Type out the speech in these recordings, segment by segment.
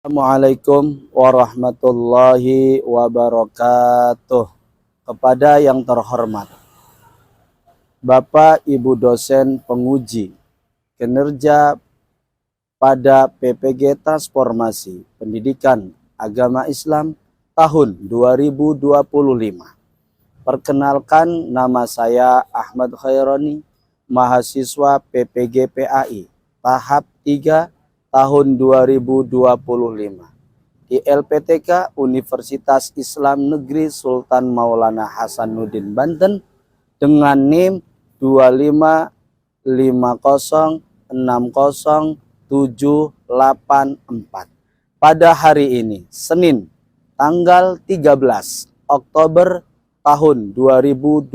Assalamualaikum warahmatullahi wabarakatuh. Kepada yang terhormat Bapak Ibu dosen penguji kinerja pada PPG Transformasi Pendidikan Agama Islam tahun 2025. Perkenalkan, nama saya Ahmad Khaironi, mahasiswa PPG PAI tahap 3 tahun 2025 di LPTK Universitas Islam Negeri Sultan Maulana Hasanuddin Banten dengan NIM 250600784. Pada hari ini, Senin, tanggal 13 Oktober tahun 2025,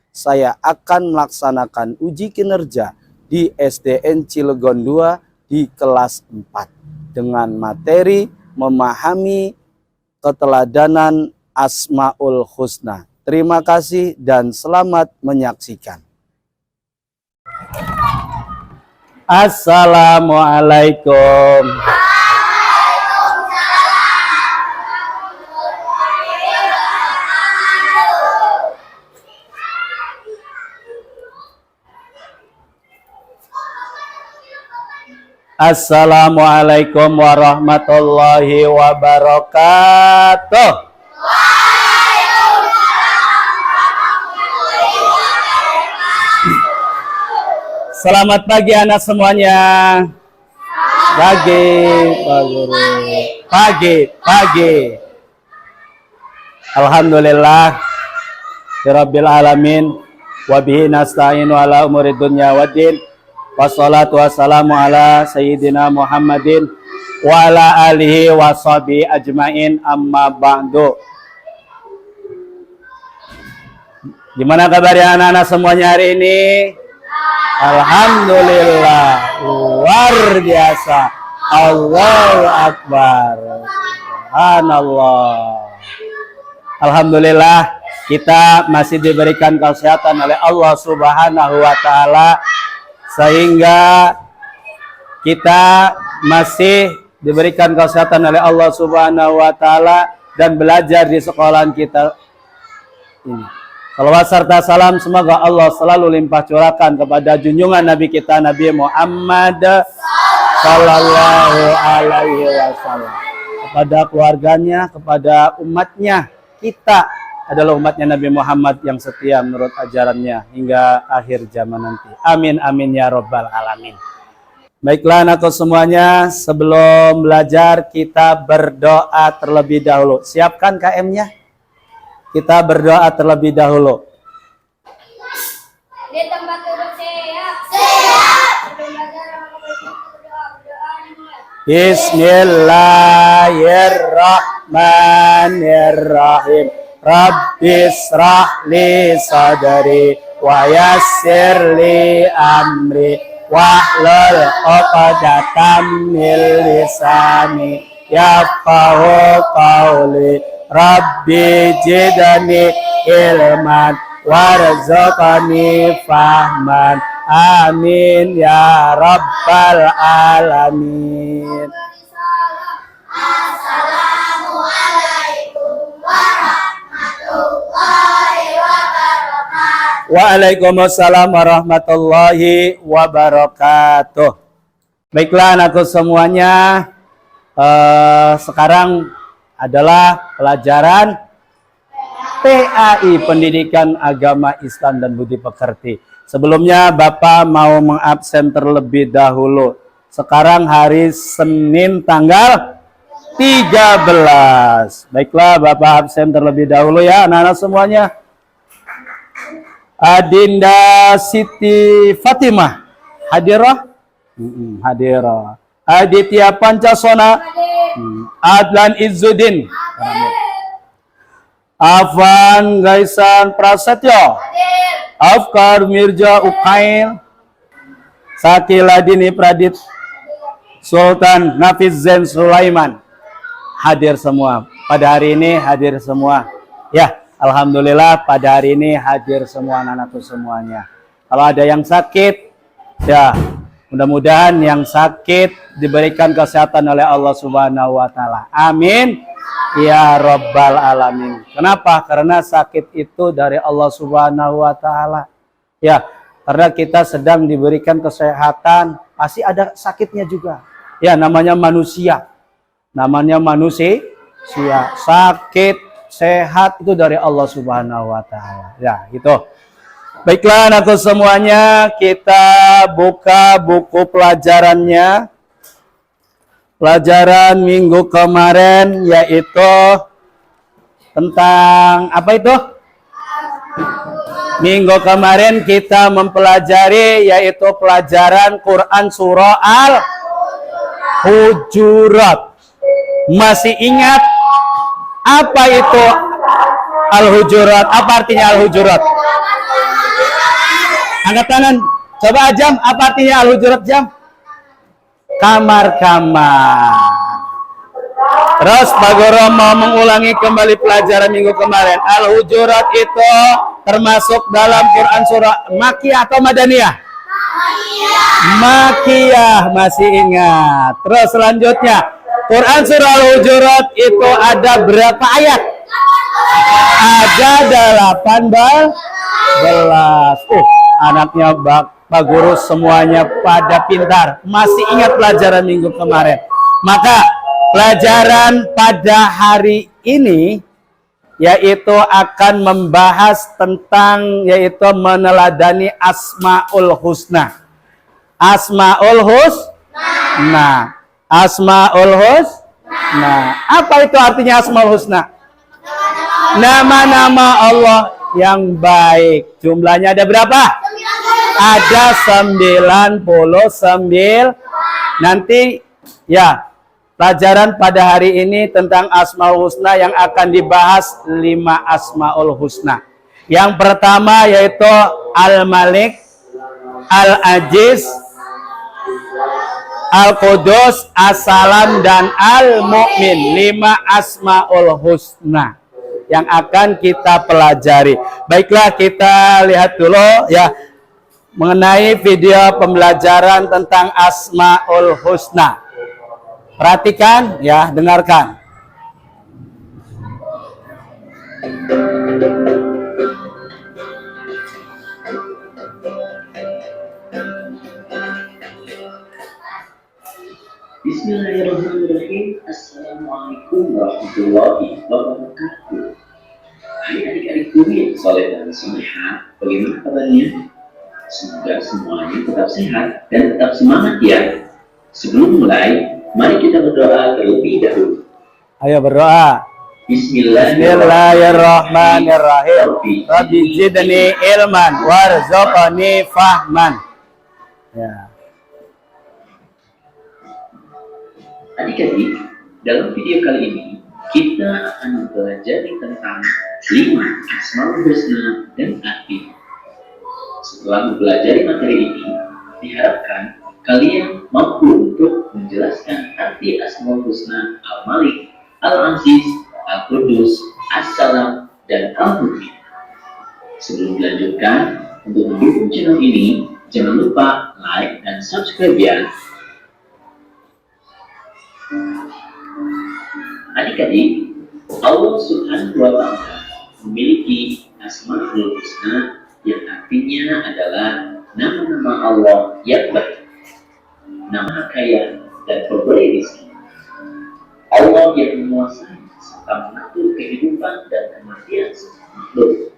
saya akan melaksanakan uji kinerja di SDN Cilegon 2 di kelas 4 dengan materi memahami keteladanan Asmaul Husna. Terima kasih dan selamat menyaksikan. Assalamualaikum. Assalamualaikum warahmatullahi wabarakatuh. Selamat pagi anak semuanya. Pagi, Pak Guru. Pagi. Alhamdulillah Rabbil alamin wa bihi nasta'inu ala umuri dunya waddin. Wassalatu wassalamu ala sayyidina Muhammadin wa ala alihi wa sahbihi ajmain, amma ba'du. Gimana kabarnya anak-anak semuanya hari ini? Alhamdulillah, luar biasa. Allahu Akbar. Subhanallah. Alhamdulillah, kita masih diberikan kesehatan oleh Allah Subhanahu wa Ta'ala, sehingga kita masih diberikan kesehatan oleh Allah Subhanahu wa Ta'ala dan belajar di sekolahan kita ini. Salawat serta salam semoga Allah selalu limpah curahkan kepada junjungan Nabi kita Nabi Muhammad sallallahu alaihi wasallam, kepada keluarganya, kepada umatnya. Kita adalah umatnya Nabi Muhammad yang setia menurut ajarannya hingga akhir zaman nanti. Amin amin ya robbal alamin. Baiklah anakku semuanya, sebelum belajar kita berdoa terlebih dahulu. Siapkan KM-nya. Kita berdoa terlebih dahulu. Di tempat duduk siap. Bismillahirrahmanirrahim. Rabbishrah li sadri wa yassir li amri wahlul 'uqdatam min lisani yafqahu qawli. Rabbi zidni ilman warzuqni fahman. Amin ya rabbal alamin. Waalaikumsalam warahmatullahi wabarakatuh. Baiklah anakku semuanya, sekarang adalah pelajaran PAI Pendidikan Agama Islam dan Budi Pekerti. Sebelumnya Bapak mau mengabsen terlebih dahulu. Sekarang hari Senin tanggal 13. Baiklah Bapak absen terlebih dahulu ya anak-anak semuanya. Adinda Siti Fatimah hadirah? Hadirah. Aditya Pancasona, Adlan Izzuddin, Afan Gaisan Prasetyo, Afkar Mirza Ukail, Sakila Dini Pradit, Sultan Nafiz Zain Sulaiman. Hadir semua. Pada hari ini hadir semua. Ya, alhamdulillah pada hari ini hadir semua anak-anakku semuanya. Kalau ada yang sakit, ya Mudah-mudahan yang sakit diberikan kesehatan oleh Allah Subhanahu wa taala. Amin. Ya Rabbal Alamin. Kenapa? Karena sakit itu dari Allah Subhanahu wa taala. Ya, karena kita sedang diberikan kesehatan, pasti ada sakitnya juga. Ya, namanya manusia. Namanya manusia. Sakit, sehat itu dari Allah Subhanahu wa taala. Ya, gitu. Baiklah anak semuanya, kita buka buku pelajarannya. Pelajaran minggu kemarin yaitu tentang apa itu? Minggu kemarin kita mempelajari yaitu pelajaran Quran surah Al-Hujurat. Masih ingat apa itu Al-Hujurat? Apa artinya Al-Hujurat? Angkat tangan. Coba Jam, apa artinya Al-Hujurat Jam? Kamar-kamar. Terus Pak Guru mau mengulangi kembali pelajaran minggu kemarin. Al-Hujurat itu termasuk dalam Quran surah Makkiyah atau Madaniyah? Makkiyah, masih ingat. Terus selanjutnya, Quran surah Al-Hujurat itu ada berapa ayat? Ada 18. Anaknya Pak Guru semuanya pada pintar. Masih ingat pelajaran minggu kemarin. Maka pelajaran pada hari ini yaitu akan membahas tentang yaitu meneladani Asmaul Husna. Asmaul Husna. Asmaul Husna. Apa itu artinya Asmaul Husna? Nama-nama Allah yang baik. Jumlahnya ada berapa? Ada 99. Nanti ya pelajaran pada hari ini tentang Asmaul Husna yang akan dibahas 5 Asmaul Husna. Yang pertama yaitu Al-Malik, Al-Aziz, Al-Qudus, As-Salam, dan Al-Mu'min. 5 Asmaul Husna yang akan kita pelajari. Baiklah, kita lihat dulu ya mengenai video pembelajaran tentang Asmaul Husna. Perhatikan ya, dengarkan. Bismillahirrahmanirrahim. Assalamualaikum warahmatullahi wabarakatuh. Hai adik-adikku yang soleh dan solehah, bagaimana kabarnya? Semoga semuanya tetap sehat dan tetap semangat ya. Sebelum mulai, mari kita berdoa terlebih dahulu. Ayo berdoa. Bismillahirrahmanirrahim. Rabbi zidni ilman warzuqni fahman. Ya. Adik-adik, dalam video kali ini kita akan belajar tentang 5 Asmaul Husna dan artinya. Setelah mempelajari materi ini, diharapkan kalian mampu untuk menjelaskan arti Asmaul Husna Al-Malik, Al-Aziz, Al-Qudus, As-Salam, dan Al-Mu'min. Sebelum dilanjutkan, untuk mendukung channel ini, jangan lupa like dan subscribe ya. Adik-adik, Allah Subhanahu wa Ta'ala memiliki Asmaul Husna yang artinya adalah nama-nama Allah yang baik, nama kaya dan pemberi rezeki. Allah yang menguasai serta mengatur kehidupan dan kematian semua makhluk.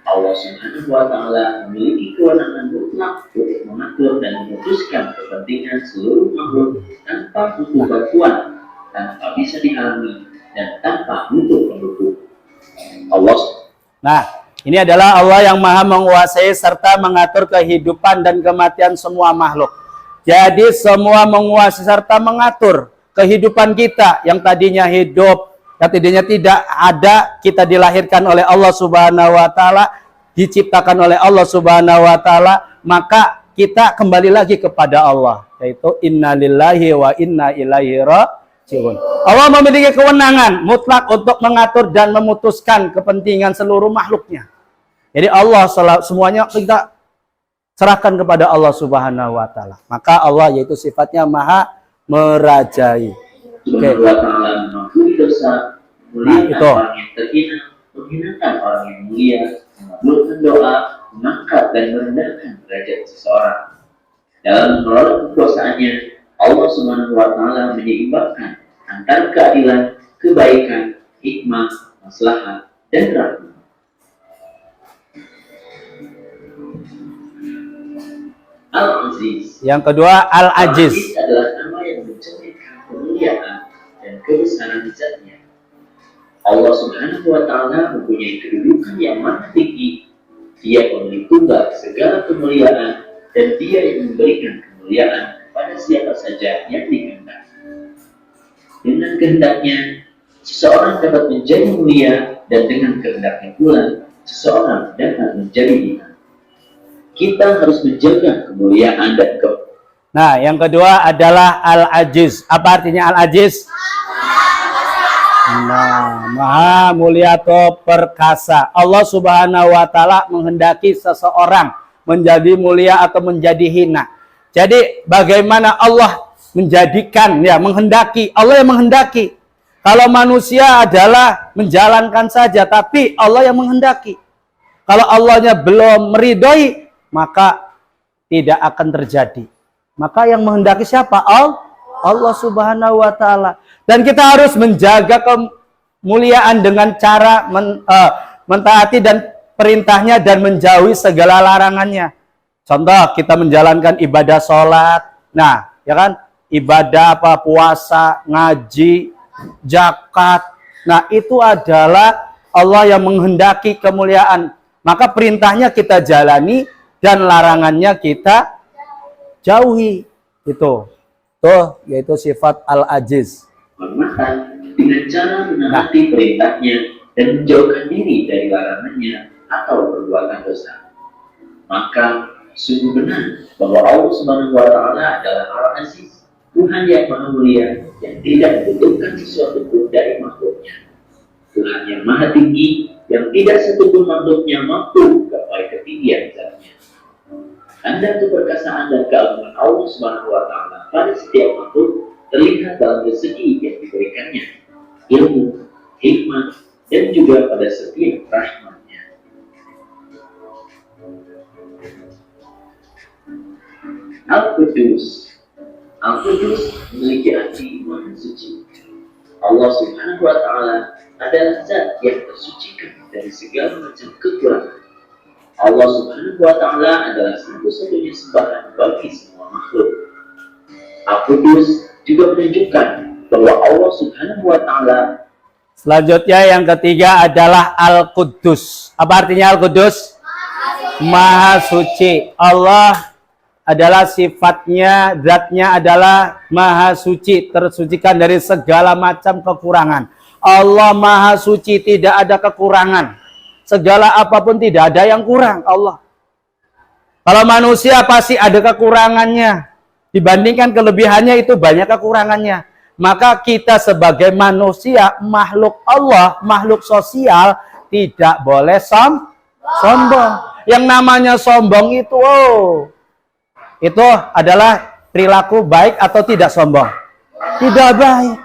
Allah Subhanahu wa Ta'ala memiliki kewenangan mutlak untuk mengatur dan memutuskan kepentingan seluruh makhluk tanpa butuh bantuan, tanpa bisa dihalangi, dan tanpa butuh pendukung. Nah, ini adalah Allah yang maha menguasai serta mengatur kehidupan dan kematian semua makhluk. Jadi semua menguasai serta mengatur kehidupan kita yang tadinya hidup, yang tadinya tidak ada, kita dilahirkan oleh Allah Subhanahu wa Ta'ala, diciptakan oleh Allah Subhanahu wa Ta'ala, maka kita kembali lagi kepada Allah, yaitu innalillahi wa inna ilaihi raji'un. Allah memiliki kewenangan mutlak untuk mengatur dan memutuskan kepentingan seluruh makhluknya. Jadi Allah semuanya kita serahkan kepada Allah Subhanahu wa taala. Maka Allah yaitu sifatnya maha merajai. Subhanahu wa ta'ala mengampuni dosa, memuliakan itu. orang yang terhina, menghinakan orang yang mulia, mengabulkan doa, mengangkat dan merendahkan derajat seseorang. Dalam mengelola kekuasaannya, Allah Subhanahu wa ta'ala menyeimbangkan antara keadilan, kebaikan, hikmah, maslahat, dan rahmat. Al-Aziz. Yang kedua Al-Ajiz. Al-Aziz adalah nama yang mencerminkan kemuliaan dan kebesaran zatnya. Allah Subhanahu wa ta'ala mempunyai kedudukan yang maha tinggi. Dia pemilik tunggal segala kemuliaan dan dia yang memberikan kemuliaan kepada siapa saja yang dikehendaki. Dengan kehendaknya, seseorang dapat menjadi mulia dan dengan kehendaknya pula, seseorang dapat menjadi hina. Kita harus menjaga kemuliaan dan Nah, yang kedua adalah Al-Ajiz. Apa artinya Al-Ajiz? Nah, maha mulia atau perkasa. Allah Subhanahu wa ta'ala menghendaki seseorang menjadi mulia atau menjadi hina. Jadi bagaimana Allah menjadikan, ya menghendaki. Allah yang menghendaki. Kalau manusia adalah menjalankan saja, tapi Allah yang menghendaki. Kalau Allahnya belum meridhoi, maka tidak akan terjadi. Maka yang menghendaki siapa? Allah Subhanahu wa ta'ala. Dan kita harus menjaga kemuliaan dengan cara mentaati dan perintahnya dan menjauhi segala larangannya. Contoh, kita menjalankan ibadah sholat. Nah, ya kan? Ibadah apa? Puasa, ngaji, zakat. Nah, itu adalah Allah yang menghendaki kemuliaan. Maka perintahnya kita jalani dan larangannya kita jauhi. Itu yaitu sifat Al-Ajiz. Hormatan dengan cara menaati perintahnya dan menjauhkan diri dari larangannya atau perbuatan dosa. Maka sungguh benar bahwa Allah Subhanahu wa ta'ala adalah Al-Aziz, Tuhan yang maha mulia yang tidak membutuhkan sesuatu pun dari makhluknya. Tuhan yang maha tinggi yang tidak satupun makhluknya mampu gapai ketinggian zatnya. Tanda keperkasaan dan keagungan Allah Subhanahu wa ta'ala pada setiap makhluk terlihat dalam rezeki yang diberikannya, ilmu, hikmah, dan juga pada setiap rahmatnya. Al-Qudus. Al-Qudus memiliki arti maha suci. Allah Subhanahu wa ta'ala adalah zat yang tersucikan dari segala macam kekurangan. Allah Subhanahu wa ta'ala adalah satu-satunya sembahan bagi semua makhluk. Al-Qudus juga menunjukkan bahwa Allah Subhanahu wa ta'ala. Selanjutnya yang ketiga adalah Al-Quddus. Apa artinya Al-Quddus? Maha suci. Allah adalah sifatnya, zatnya adalah maha suci, tersucikan dari segala macam kekurangan. Allah maha suci, tidak ada kekurangan. Segala apapun tidak ada yang kurang Allah. Kalau manusia pasti ada kekurangannya. Dibandingkan kelebihannya itu banyak kekurangannya. Maka kita sebagai manusia, makhluk Allah, makhluk sosial, tidak boleh sombong. Yang namanya sombong itu adalah perilaku baik atau tidak sombong? Tidak baik.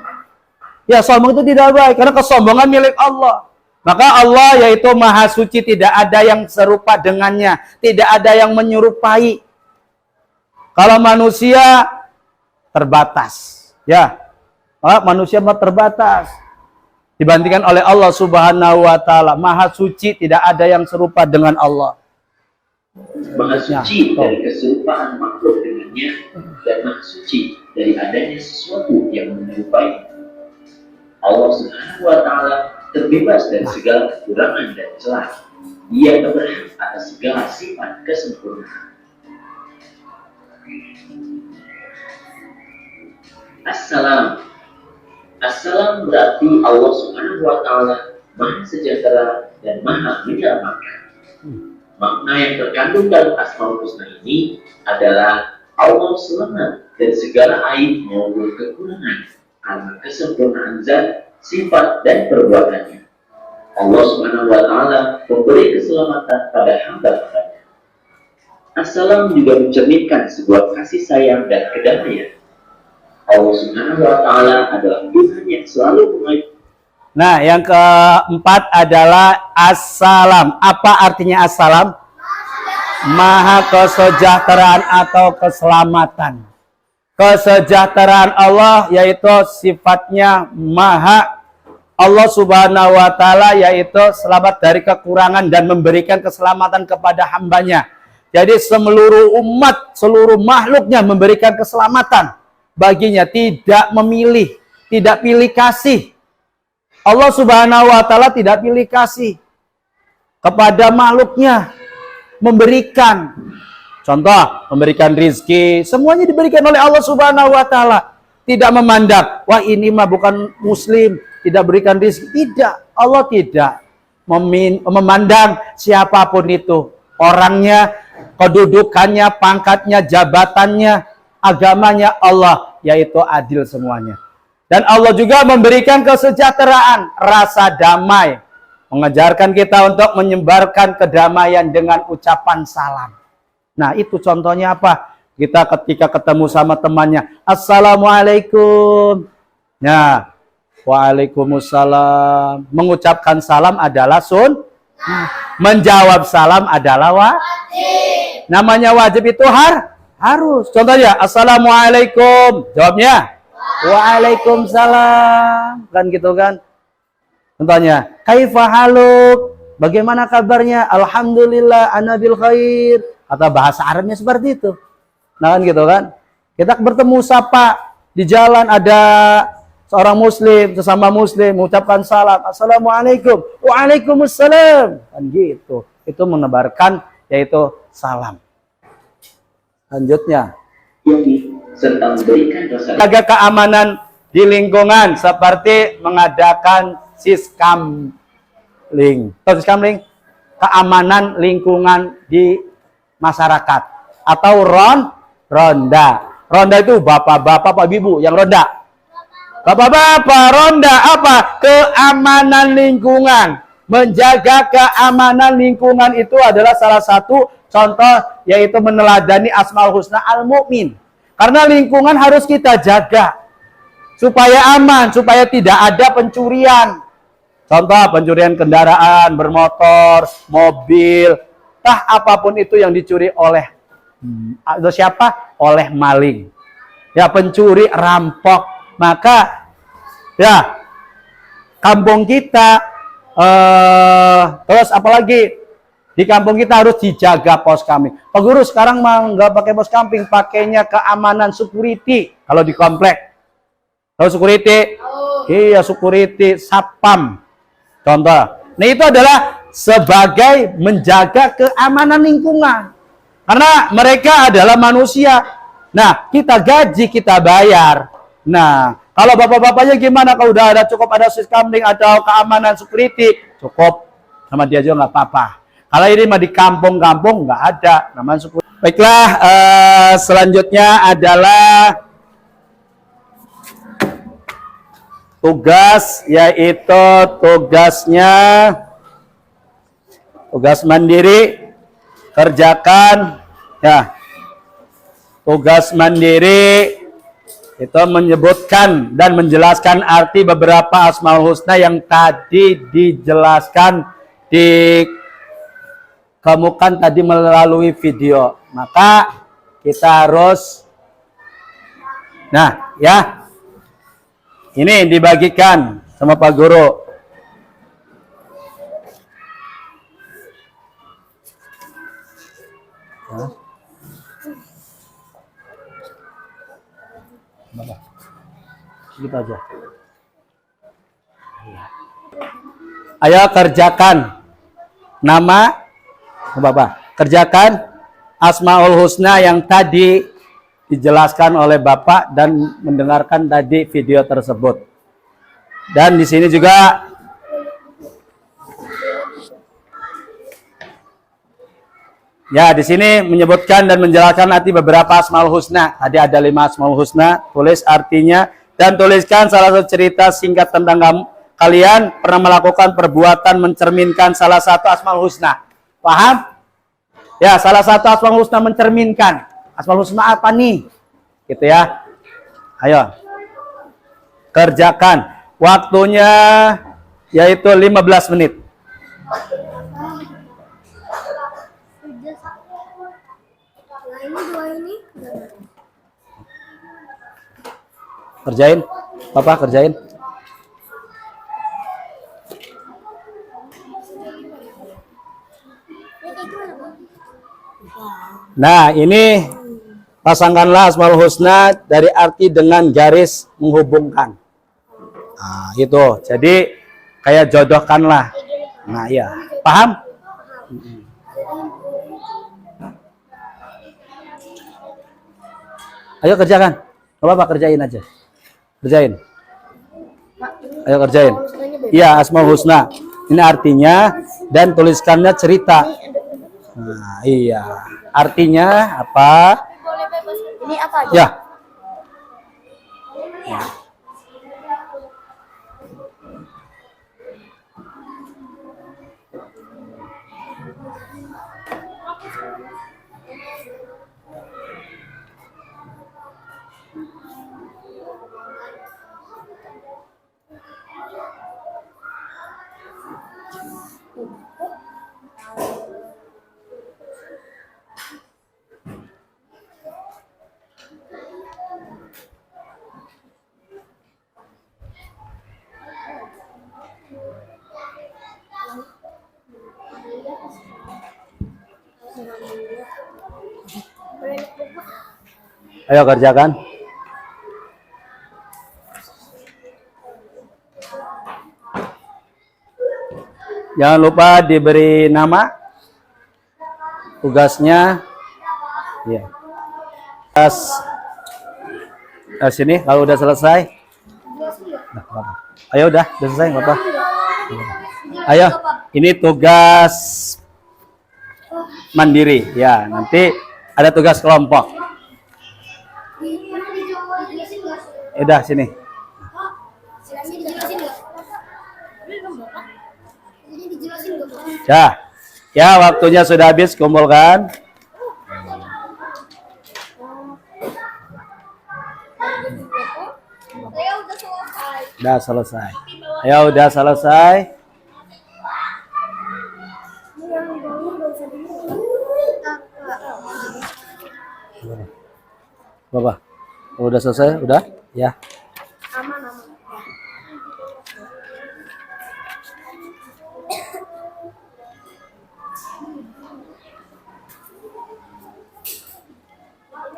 Ya, sombong itu tidak baik karena kesombongan milik Allah. Maka Allah yaitu maha suci, tidak ada yang serupa dengannya, tidak ada yang menyerupai. Kalau manusia terbatas, ya, manusia terbatas dibandingkan oleh Allah Subhanahu wa ta'ala. Maha suci, tidak ada yang serupa dengan Allah. Maha suci dari keserupaan makhluk dengannya dan maha suci dari adanya sesuatu yang menyerupai. Allah Subhanahu wa ta'ala terbebas dari segala kekurangan dan celah. Dia berhak atas segala sifat kesempurnaan. Assalam. Assalam berarti Allah Subhanahu wa ta'ala maha sejahtera dan maha menyelamatkan. Makna yang terkandung dalam Asmaul Husna ini adalah Allah selamat dari segala aib maupun kekurangan karena kesempurnaan zat, sifat, dan perbuatannya. Allah Subhanahu wa ta'ala memberi keselamatan pada hamba-hambanya. Assalam juga mencerminkan sebuah kasih sayang dan kedamaian. Allah Subhanahu wa Ta'ala adalah Tuhan yang selalu mengayomi. Nah, yang keempat adalah assalam. Apa artinya assalam? Maha kesejahteraan atau keselamatan. Kesejahteraan Allah yaitu sifatnya maha. Allah Subhanahu wa Ta'ala yaitu selamat dari kekurangan dan memberikan keselamatan kepada hambanya. Jadi seluruh umat, seluruh makhluknya memberikan keselamatan baginya, tidak memilih, tidak pilih kasih. Allah Subhanahu wa Ta'ala tidak pilih kasih kepada makhluknya, memberikan. Contoh, memberikan rizki, semuanya diberikan oleh Allah Subhanahu wa Ta'ala. Tidak memandang, wah ini mah bukan muslim, tidak berikan rizki. Tidak, Allah tidak memandang siapapun itu. Orangnya, kedudukannya, pangkatnya, jabatannya, agamanya, Allah, yaitu adil semuanya. Dan Allah juga memberikan kesejahteraan, rasa damai. Mengajarkan kita untuk menyebarkan kedamaian dengan ucapan salam. Nah, itu contohnya apa? Kita ketika ketemu sama temannya, Assalamualaikum. Nah, Waalaikumsalam. Mengucapkan salam adalah menjawab salam adalah wajib. Namanya wajib itu harus. Contohnya, Assalamualaikum. Jawabnya, Waalaikumsalam. Kan gitu kan? Contohnya, Kaifa haluk? Bagaimana kabarnya? Alhamdulillah, ana bil khair. Atau bahasa Arabnya seperti itu. Nah kan gitu kan? Kita bertemu sapa di jalan, ada seorang muslim, sesama muslim mengucapkan salam, Assalamualaikum, Waalaikumsalam. Kan gitu. Itu menebarkan yaitu salam. Selanjutnya, serta memberikan dosa. Jaga keamanan di lingkungan seperti mengadakan siskamling. Tahu siskamling? Keamanan lingkungan di masyarakat atau ronda. Ronda itu bapak-bapak, Pak Ibu yang ronda. Bapak-bapak ronda apa? Keamanan lingkungan. Menjaga keamanan lingkungan itu adalah salah satu contoh, yaitu meneladani Asmaul Husna Al-Mu'min. Karena lingkungan harus kita jaga supaya aman, supaya tidak ada pencurian. Contoh, pencurian kendaraan, bermotor, mobil, apapun itu yang dicuri oleh siapa? Oleh maling. Ya, pencuri, rampok. Maka ya kampung kita terus apalagi di kampung kita harus dijaga pos camping. Pak Guru sekarang mah nggak pakai pos camping, pakainya keamanan security kalau di komplek. Tahu security? Iya, security satpam. Contoh. Nah, itu adalah sebagai menjaga keamanan lingkungan. Karena mereka adalah manusia. Nah, kita gaji, kita bayar. Nah, kalau bapak-bapaknya gimana? Kalau udah ada cukup ada siskamling atau keamanan security, cukup sama dia juga nggak apa-apa. Kalau ini mah di kampung-kampung nggak ada namanya security. Baiklah, selanjutnya adalah tugas, yaitu tugas mandiri, kerjakan ya. Tugas mandiri itu menyebutkan dan menjelaskan arti beberapa Asmaul Husna yang tadi dijelaskan di kemukan tadi melalui video. Maka kita harus ya ini dibagikan sama Pak Guru. Gitu aja. Ayo kerjakan nama Bapak. Kerjakan Asmaul Husna yang tadi dijelaskan oleh Bapak dan mendengarkan tadi video tersebut. Dan di sini juga ya, di sini menyebutkan dan menjelaskan arti beberapa Asmaul Husna. Tadi ada 5 Asmaul Husna, tulis artinya dan tuliskan salah satu cerita singkat tentang kalian pernah melakukan perbuatan mencerminkan salah satu Asmaul Husna. Paham? Ya, salah satu Asmaul Husna mencerminkan. Asmaul Husna apa nih? Gitu ya. Ayo. Kerjakan. Waktunya yaitu 15 menit. Kerjain. Papa kerjain. Nah, ini pasangkanlah Asmaul Husna dari arti dengan garis menghubungkan. Nah, itu. Jadi kayak jodohkanlah. Nah, iya. Paham? Ayo kerjakan. Gak apa-apa, kerjain aja. Kerjain. Ayo kerjain. Iya, Asmaul Husna. Ini artinya dan tuliskannya cerita. Nah, iya. Artinya apa? Ini apa aja? Ya. Ayo kerjakan. Jangan lupa diberi nama tugasnya. Ya. Sini kalau udah selesai. Nah, ayo udah selesai nggak apa. Ayo, ini tugas mandiri. Ya, nanti ada tugas kelompok. Udah sini. Ya, waktunya sudah habis, kumpulkan. Udah selesai. Ya udah selesai. Bapak, udah selesai, udah? Ya.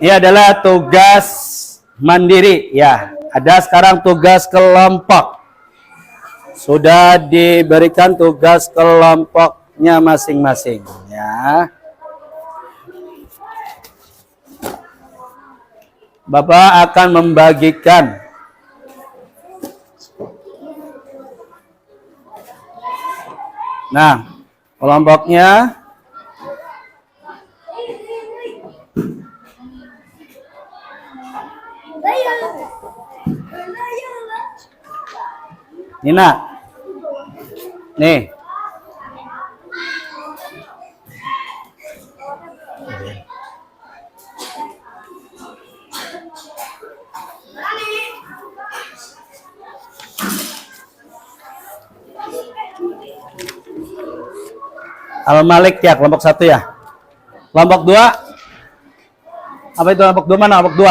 Ini adalah tugas mandiri, ya. Ada sekarang tugas kelompok. Sudah diberikan tugas kelompoknya masing-masing, ya. Bapak akan membagikan kelompoknya Nina. Nih. Al-Malik ya, kelompok 1 ya. Kelompok 2. Apa itu kelompok 2 mana? Kelompok 2.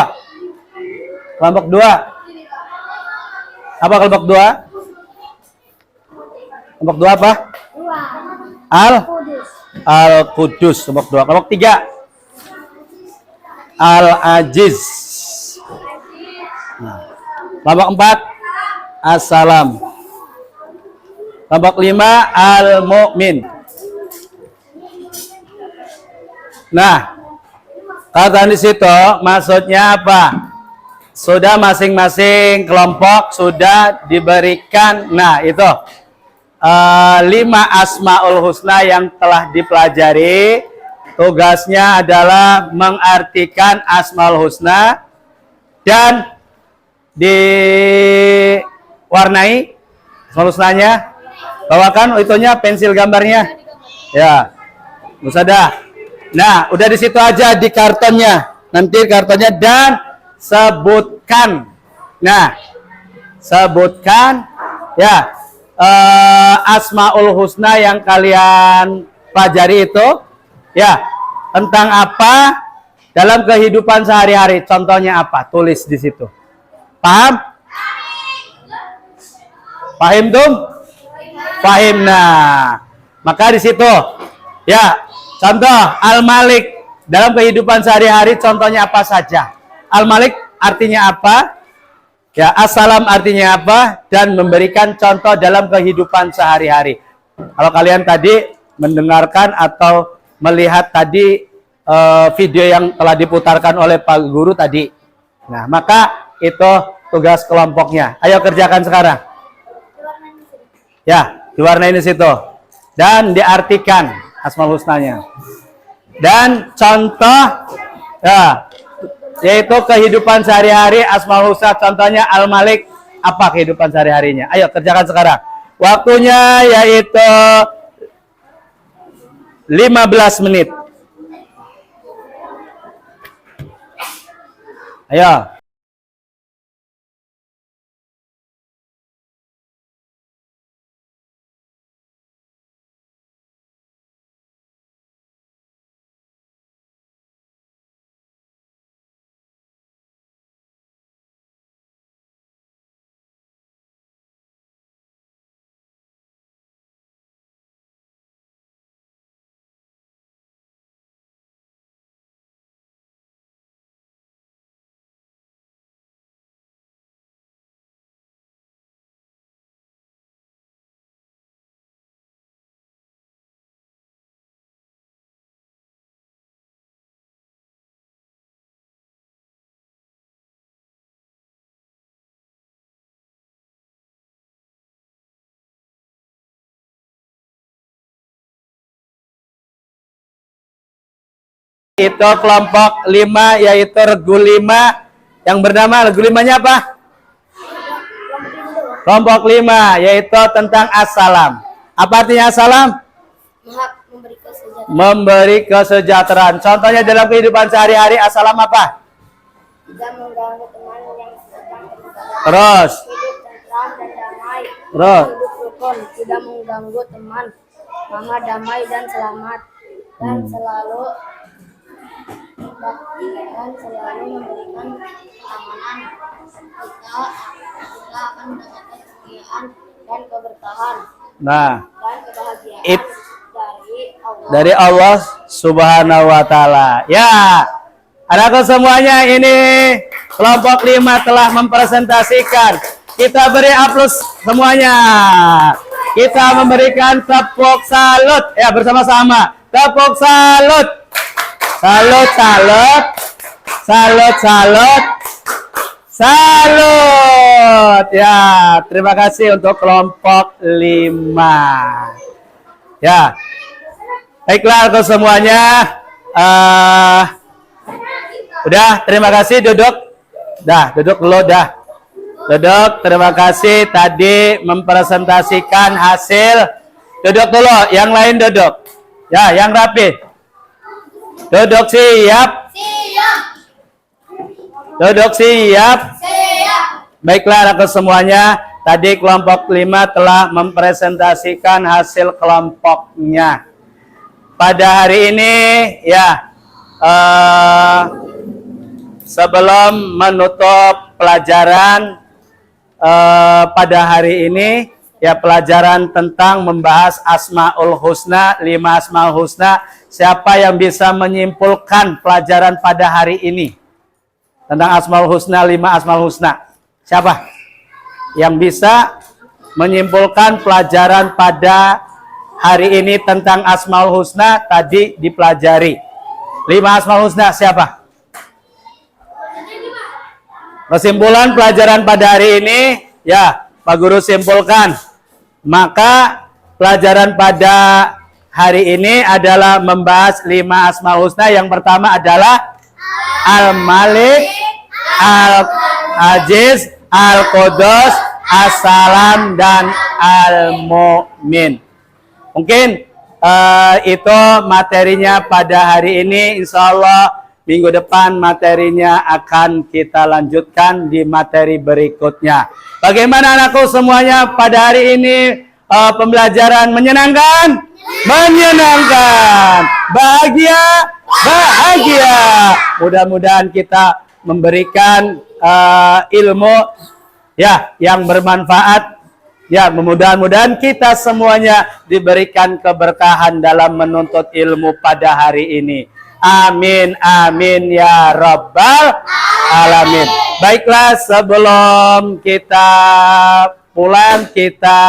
Kelompok 2. Apa kelompok 2? Kelompok 2 apa? Al-Qudus. Kelompok 2. Kelompok 3. Al-Ajiz. Nah. Kelompok 4. As-Salam. Kelompok 5. Al-Mu'min. Nah, kata di situ maksudnya apa? Sudah masing-masing kelompok sudah diberikan. Nah, itu 5 Asmaul Husna yang telah dipelajari. Tugasnya adalah mengartikan Asmaul Husna dan diwarnai Asmaul Husnanya. Bawakan itunya pensil gambarnya. Ya, Musadah. Nah, udah di situ aja di kartonnya. Nanti kartonnya dan sebutkan. Nah, sebutkan ya Asmaul Husna yang kalian pelajari itu ya tentang apa dalam kehidupan sehari-hari. Contohnya apa? Tulis di situ. Paham? Paham tuh? Paham. Nah, maka di situ ya contoh Al-Malik dalam kehidupan sehari-hari contohnya apa saja? Al-Malik artinya apa? Ya, assalam artinya apa? Dan memberikan contoh dalam kehidupan sehari-hari. Kalau kalian tadi mendengarkan atau melihat tadi video yang telah diputarkan oleh Pak Guru tadi. Nah, maka itu tugas kelompoknya. Ayo kerjakan sekarang. Ya, diwarnain di situ. Dan diartikan Asmaul Husnanya. Dan contoh ya, yaitu kehidupan sehari-hari Asmaul Husna, contohnya Al-Malik, apa kehidupan sehari-harinya? Ayo kerjakan sekarang. Waktunya yaitu 15 menit. Ayo. Itu kelompok 5 yaitu regu 5 yang bernama regu 5-nya apa? Kelompok 5 yaitu tentang assalam. Apa artinya assalam? Memberi kesejahteraan. Memberi kesejahteraan. Contohnya dalam kehidupan sehari-hari assalam apa? Tidak mengganggu teman yang sedang beribadah. Terus. Hidup tentram dan damai. Terus. Hidup rukun, tidak mengganggu teman. Maha damai dan selamat. Dan selalu memberikan keamanan. Kita akan mendapatkan kemuliaan dan keberkahan Nah, dan kebahagiaan dari Allah Subhanahu wa taala. Ya. Anakku semuanya, ini kelompok 5 telah mempresentasikan. Kita beri aplaus semuanya. Kita memberikan tepuk salut ya bersama-sama. Tepuk salut. Salut, salut. Salut, salut. Salut. Ya, terima kasih untuk kelompok 5. Ya. Baiklah ke semuanya. Udah, terima kasih, duduk. Dah, duduk dulu dah. Duduk, terima kasih tadi mempresentasikan hasil. Duduk dulu, yang lain duduk. Ya, yang rapi. Duduk siap. Siap. Duduk siap. Siap. Baiklah anak semuanya, tadi kelompok 5 telah mempresentasikan hasil kelompoknya. Pada hari ini ya sebelum menutup pelajaran pada hari ini ya pelajaran tentang membahas Asmaul Husna, 5 Asmaul Husna. Siapa yang bisa menyimpulkan pelajaran pada hari ini tentang Asmaul Husna, 5 Asmaul Husna? Siapa yang bisa menyimpulkan pelajaran pada hari ini tentang Asmaul Husna tadi dipelajari? 5 Asmaul Husna siapa? Kesimpulan pelajaran pada hari ini ya Pak Guru simpulkan. Maka pelajaran pada hari ini adalah membahas 5 Asmaul Husna. Yang pertama adalah Al-Malik, Al-Aziz, Al-Qudus, As-Salam, dan Al-Mu'min. Mungkin Itu materinya pada hari ini. Insya Allah minggu depan materinya akan kita lanjutkan di materi berikutnya. Bagaimana anakku semuanya pada hari ini? Pembelajaran menyenangkan? Menyenangkan. Bahagia? Bahagia. Mudah-mudahan kita memberikan ilmu ya yang bermanfaat. Ya, mudah-mudahan kita semuanya diberikan keberkahan dalam menuntut ilmu pada hari ini. Amin, amin ya rabbal alamin. Baiklah, sebelum kita pulang, kita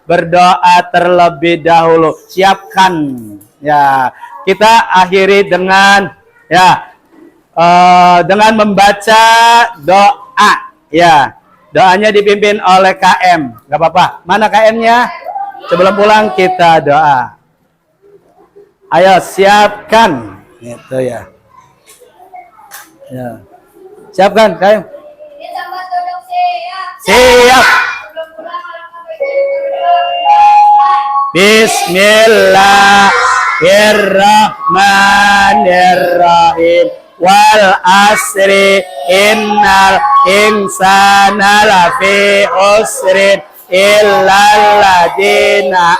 berdoa terlebih dahulu. Siapkan, ya. Kita akhiri dengan dengan membaca doa, ya. Doanya dipimpin oleh KM, nggak apa-apa. Mana KM-nya? Sebelum pulang kita doa. Ayo siapkan, itu ya. Ya. Siapkan, KM. Siap. Bismillahirrahmanirrahim. Wal asri innal insana lafi usrin illal ladzina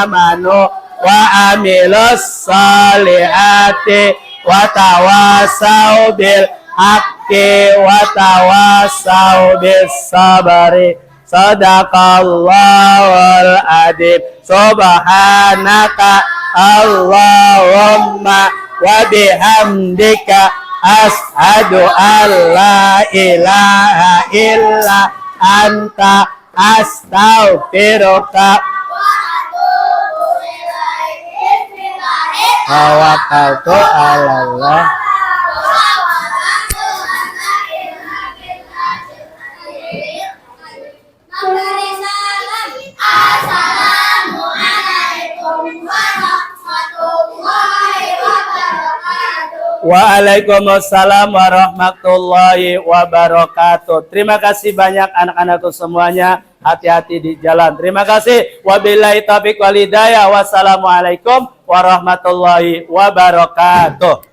amanu wa amilus solihati wa tawasau bil haqqi wa tawasau bis sabri. Sadaqallahul adzim. Subhanaka Allahumma wa bihamdika ashhadu an la ilaha illa anta astaghfiruka tawakkaltu 'ala Allah. Waalaikumsalam warahmatullahi wabarakatuh. Terima kasih banyak anak-anakku semuanya. Hati-hati di jalan. Terima kasih. Wabillahi taufiq wal hidayah. Wassalamualaikum warahmatullahi wabarakatuh.